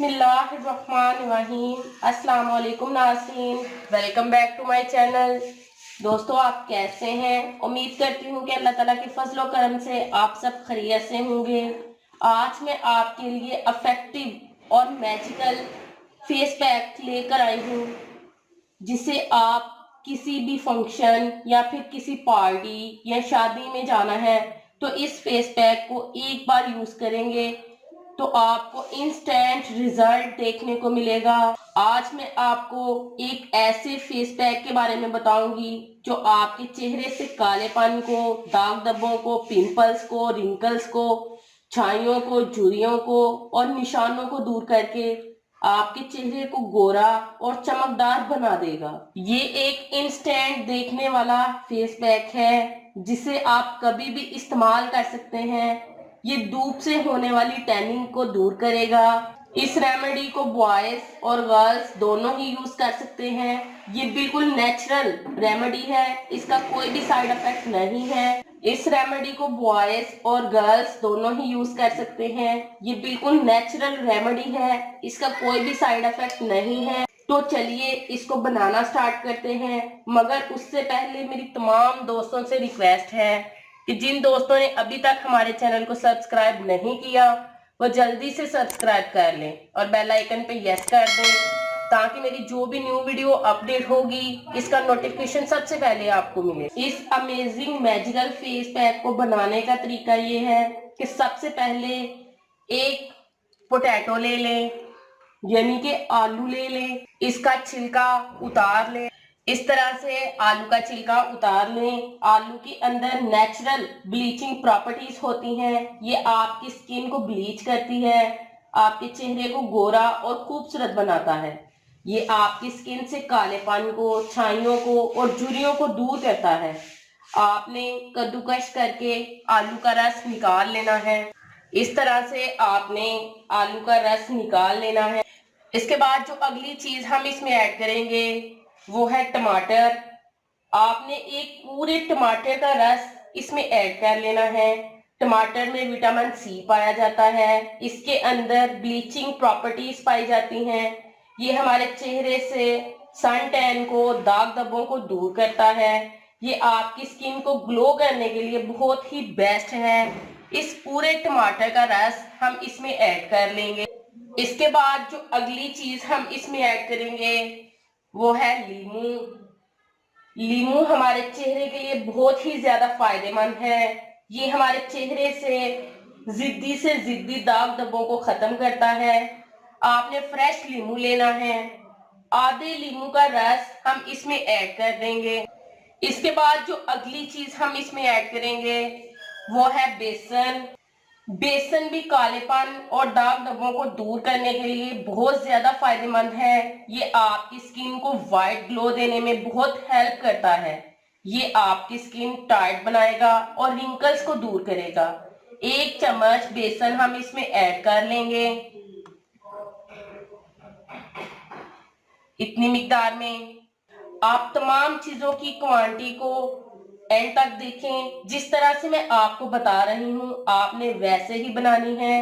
बिस्मिल्लाहिर्रहमानिर्रहीम। अस्सलाम वालेकुम नाज़रीन, welcome back to my channel. दोस्तों, आप कैसे हैं? उम्मीद करती हूँ कि अल्लाह ताला के फजलो करम से आप सब खैरियत से होंगे। आज मैं आपके लिए इफेक्टिव और मैजिकल फेस पैक लेकर आई हूँ, जिसे आप किसी भी फंक्शन या फिर किसी पार्टी या शादी में जाना है तो इस फेस पैक को एक बार यूज करेंगे तो आपको इंस्टेंट रिजल्ट देखने को मिलेगा। आज मैं आपको एक ऐसे फेस पैक के बारे में बताऊंगी जो आपके चेहरे से कालेपन को, दाग धब्बों को, पिंपल्स को, रिंकल्स को, छाइयों को, झुर्रियों को और निशानों को दूर करके आपके चेहरे को गोरा और चमकदार बना देगा। ये एक इंस्टेंट देखने वाला फेस पैक है जिसे आप कभी भी इस्तेमाल कर सकते हैं। ये धूप से होने वाली टैनिंग को दूर करेगा। इस रेमेडी को बॉयज और गर्ल्स दोनों ही यूज कर सकते हैं। ये बिल्कुल नेचुरल रेमेडी है, इसका कोई भी साइड इफेक्ट नहीं है। इस रेमेडी को बॉयज और गर्ल्स दोनों ही यूज कर सकते हैं। ये बिल्कुल नेचुरल रेमेडी है, इसका कोई भी साइड इफेक्ट नहीं है। तो चलिए इसको बनाना स्टार्ट करते हैं, मगर उससे पहले मेरी तमाम दोस्तों से रिक्वेस्ट है कि जिन दोस्तों ने अभी तक हमारे चैनल को सब्सक्राइब नहीं किया वो जल्दी से सब्सक्राइब कर लें और बेल आइकन पे यस कर दें, ताकि मेरी जो भी न्यू वीडियो अपडेट होगी इसका नोटिफिकेशन सबसे पहले आपको मिले। इस अमेजिंग मैजिकल फेस पैक को बनाने का तरीका ये है कि सबसे पहले एक पोटैटो ले लें, यानी कि आलू ले लें, इसका छिलका उतार लें। इस तरह से आलू का छिलका उतार लें। आलू के अंदर नेचुरल ब्लीचिंग प्रॉपर्टीज होती हैं, ये आपकी स्किन को ब्लीच करती है, आपके चेहरे को गोरा और खूबसूरत बनाता है। ये आपकी स्किन से कालेपन को, छाइयों को और झुर्रियों को दूर करता है। आपने कद्दूकश करके आलू का रस निकाल लेना है। इस तरह से आपने आलू का रस निकाल लेना है। इसके बाद जो अगली चीज हम इसमें ऐड करेंगे वो है टमाटर। आपने एक पूरे टमाटर का रस इसमें ऐड कर लेना है। टमाटर में विटामिन सी पाया जाता है, इसके अंदर ब्लीचिंग प्रॉपर्टीज पाई जाती हैं। ये हमारे चेहरे से सन टैन को, दाग धब्बों को दूर करता है। ये आपकी स्किन को ग्लो करने के लिए बहुत ही बेस्ट है। इस पूरे टमाटर का रस हम इसमें ऐड कर लेंगे। इसके बाद जो अगली चीज हम इसमें ऐड करेंगे वो है लीमू। लीमू हमारे चेहरे के लिए बहुत ही ज्यादा फायदेमंद है। ये हमारे चेहरे से जिद्दी दाग धब्बों को खत्म करता है। आपने फ्रेश लीमू लेना है। आधे लीमू का रस हम इसमें ऐड कर देंगे। इसके बाद जो अगली चीज हम इसमें ऐड करेंगे वो है बेसन। बेसन भी कालेपन और दाग धब्बों को दूर करने के लिए बहुत ज्यादा फायदेमंद है। ये आपकी स्किन को वाइट ग्लो देने में बहुत हेल्प करता है। ये आपकी स्किन टाइट बनाएगा और रिंकल्स को दूर करेगा। 1 चम्मच बेसन हम इसमें ऐड कर लेंगे, इतनी मिकदार में। आप तमाम चीजों की क्वांटिटी को एंड तक देखें। जिस तरह से मैं आपको बता रही हूँ आपने वैसे ही बनानी है।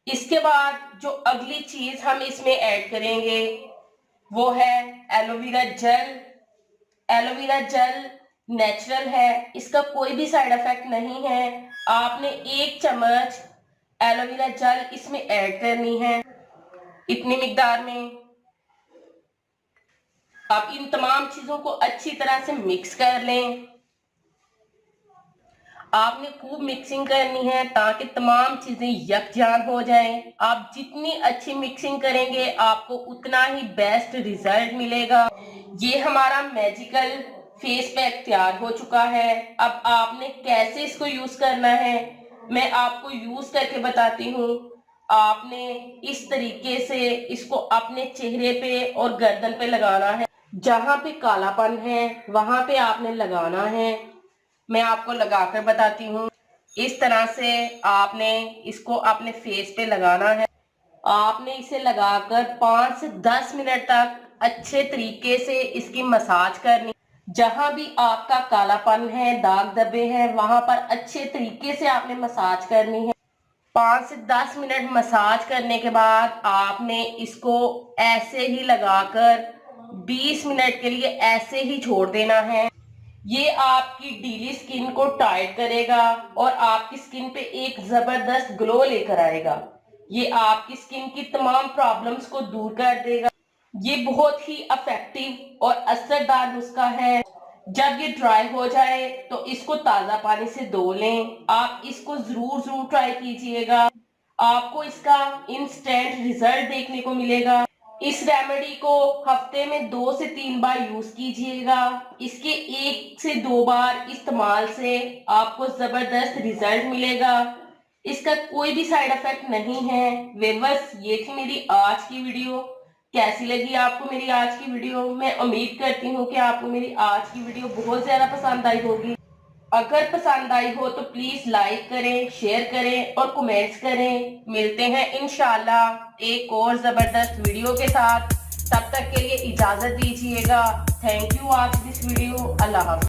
इसके बाद जो अगली चीज हम इसमें ऐड करेंगे वो है aloe vera gel. Aloe vera gel natural है, इसका कोई भी साइड इफेक्ट नहीं है। आपने 1 चम्मच एलोवेरा जेल इसमें ऐड करनी है, इतनी मिकदार में। आप इन तमाम चीजों को अच्छी तरह से मिक्स कर लें। आपने खूब मिक्सिंग करनी है ताकि तमाम चीजें यकजान हो जाएं। आप जितनी अच्छी मिक्सिंग करेंगे आपको उतना ही बेस्ट रिजल्ट मिलेगा। ये हमारा मैजिकल फेस पैक तैयार हो चुका है। अब आपने कैसे इसको यूज करना है मैं आपको यूज करके बताती हूँ। आपने इस तरीके से इसको अपने चेहरे पे और गर्दन पे लगाना है। जहां पे कालापन है वहां पे आपने लगाना है। मैं आपको लगाकर बताती हूँ। इस तरह से आपने इसको अपने फेस पे लगाना है। आपने इसे लगाकर 5 से 10 मिनट तक अच्छे तरीके से इसकी मसाज करनी। जहां भी आपका कालापन है, दाग धब्बे हैं, वहां पर अच्छे तरीके से आपने मसाज करनी है। 5 से 10 मिनट मसाज करने के बाद आपने इसको ऐसे ही लगाकर 20 मिनट के लिए ऐसे ही छोड़ देना है। ये आपकी डीली स्किन को टाइट करेगा और आपकी स्किन पे एक जबरदस्त ग्लो लेकर आएगा। ये आपकी स्किन की तमाम प्रॉब्लम्स को दूर कर देगा। ये बहुत ही इफेक्टिव और असरदार नुस्खा है। जब ये ड्राई हो जाए तो इसको ताज़ा पानी से धो लें। आप इसको जरूर ट्राई कीजिएगा, आपको इसका इंस्टेंट रिजल्ट देखने को मिलेगा। इस रेमेडी को हफ्ते में 2 से 3 बार यूज कीजिएगा। इसके 1 से 2 बार इस्तेमाल से आपको जबरदस्त रिजल्ट मिलेगा। इसका कोई भी साइड इफेक्ट नहीं है। व्यूअर्स, ये थी मेरी आज की वीडियो। कैसी लगी आपको मेरी आज की वीडियो? मैं उम्मीद करती हूँ कि आपको मेरी आज की वीडियो बहुत ज्यादा पसंद आई होगी। अगर पसंद आई हो तो प्लीज लाइक करें, शेयर करें और कमेंट्स करें। मिलते हैं इंशाल्लाह एक और जबरदस्त वीडियो के साथ। तब तक के लिए इजाजत दीजिएगा। Thank you watch this video. अल्लाह हाफ़िज़।